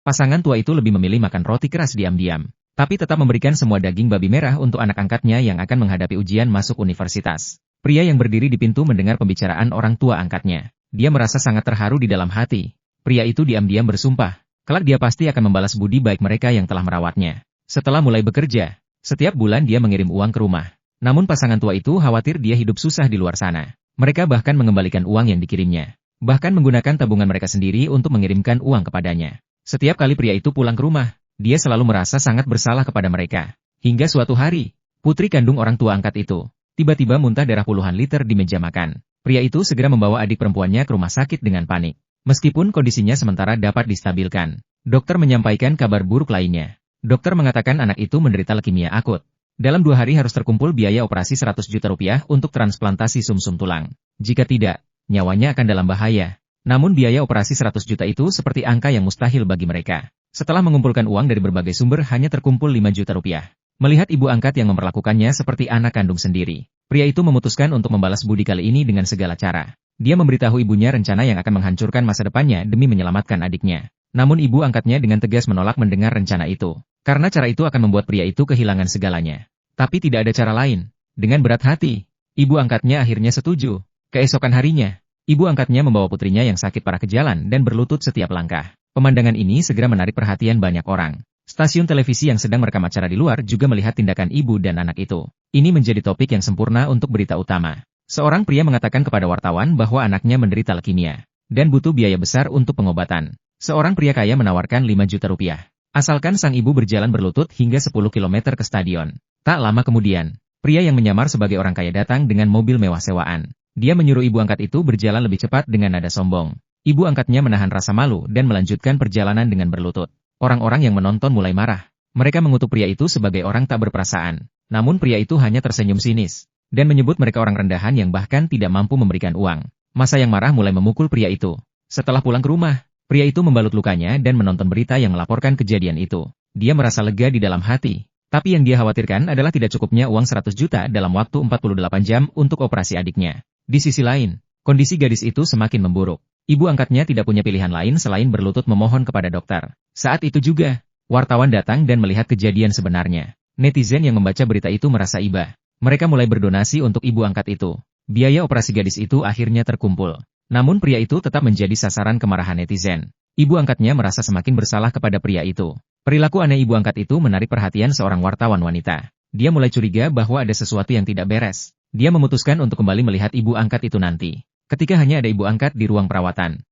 Pasangan tua itu lebih memilih makan roti keras diam-diam, tapi tetap memberikan semua daging babi merah untuk anak angkatnya yang akan menghadapi ujian masuk universitas. Pria yang berdiri di pintu mendengar pembicaraan orang tua angkatnya. Dia merasa sangat terharu di dalam hati. Pria itu diam-diam bersumpah, kelak dia pasti akan membalas budi baik mereka yang telah merawatnya. Setelah mulai bekerja, setiap bulan dia mengirim uang ke rumah. Namun pasangan tua itu khawatir dia hidup susah di luar sana. Mereka bahkan mengembalikan uang yang dikirimnya. Bahkan menggunakan tabungan mereka sendiri untuk mengirimkan uang kepadanya. Setiap kali pria itu pulang ke rumah, dia selalu merasa sangat bersalah kepada mereka. Hingga suatu hari, putri kandung orang tua angkat itu tiba-tiba muntah darah puluhan liter di meja makan. Pria itu segera membawa adik perempuannya ke rumah sakit dengan panik. Meskipun kondisinya sementara dapat distabilkan, dokter menyampaikan kabar buruk lainnya. Dokter mengatakan anak itu menderita leukemia akut. Dalam 2 hari harus terkumpul biaya operasi 100 juta rupiah untuk transplantasi sumsum tulang. Jika tidak, nyawanya akan dalam bahaya. Namun biaya operasi 100 juta itu seperti angka yang mustahil bagi mereka. Setelah mengumpulkan uang dari berbagai sumber hanya terkumpul 5 juta rupiah. Melihat ibu angkat yang memperlakukannya seperti anak kandung sendiri, pria itu memutuskan untuk membalas budi kali ini dengan segala cara. Dia memberitahu ibunya rencana yang akan menghancurkan masa depannya demi menyelamatkan adiknya. Namun ibu angkatnya dengan tegas menolak mendengar rencana itu. Karena cara itu akan membuat pria itu kehilangan segalanya. Tapi tidak ada cara lain. Dengan berat hati, ibu angkatnya akhirnya setuju. Keesokan harinya, ibu angkatnya membawa putrinya yang sakit parah ke jalan dan berlutut setiap langkah. Pemandangan ini segera menarik perhatian banyak orang. Stasiun televisi yang sedang merekam acara di luar juga melihat tindakan ibu dan anak itu. Ini menjadi topik yang sempurna untuk berita utama. Seorang pria mengatakan kepada wartawan bahwa anaknya menderita leukemia dan butuh biaya besar untuk pengobatan. Seorang pria kaya menawarkan 5 juta rupiah. Asalkan sang ibu berjalan berlutut hingga 10 km ke stadion. Tak lama kemudian, pria yang menyamar sebagai orang kaya datang dengan mobil mewah sewaan. Dia menyuruh ibu angkat itu berjalan lebih cepat dengan nada sombong. Ibu angkatnya menahan rasa malu dan melanjutkan perjalanan dengan berlutut. Orang-orang yang menonton mulai marah. Mereka mengutuk pria itu sebagai orang tak berperasaan. Namun pria itu hanya tersenyum sinis dan menyebut mereka orang rendahan yang bahkan tidak mampu memberikan uang. Massa yang marah mulai memukul pria itu. Setelah pulang ke rumah, pria itu membalut lukanya dan menonton berita yang melaporkan kejadian itu. Dia merasa lega di dalam hati. Tapi yang dia khawatirkan adalah tidak cukupnya uang 100 juta dalam waktu 48 jam untuk operasi adiknya. Di sisi lain, kondisi gadis itu semakin memburuk. Ibu angkatnya tidak punya pilihan lain selain berlutut memohon kepada dokter. Saat itu juga, wartawan datang dan melihat kejadian sebenarnya. Netizen yang membaca berita itu merasa iba. Mereka mulai berdonasi untuk ibu angkat itu. Biaya operasi gadis itu akhirnya terkumpul. Namun pria itu tetap menjadi sasaran kemarahan netizen. Ibu angkatnya merasa semakin bersalah kepada pria itu. Perilaku aneh ibu angkat itu menarik perhatian seorang wartawan wanita. Dia mulai curiga bahwa ada sesuatu yang tidak beres. Dia memutuskan untuk kembali melihat ibu angkat itu nanti. Ketika hanya ada ibu angkat di ruang perawatan,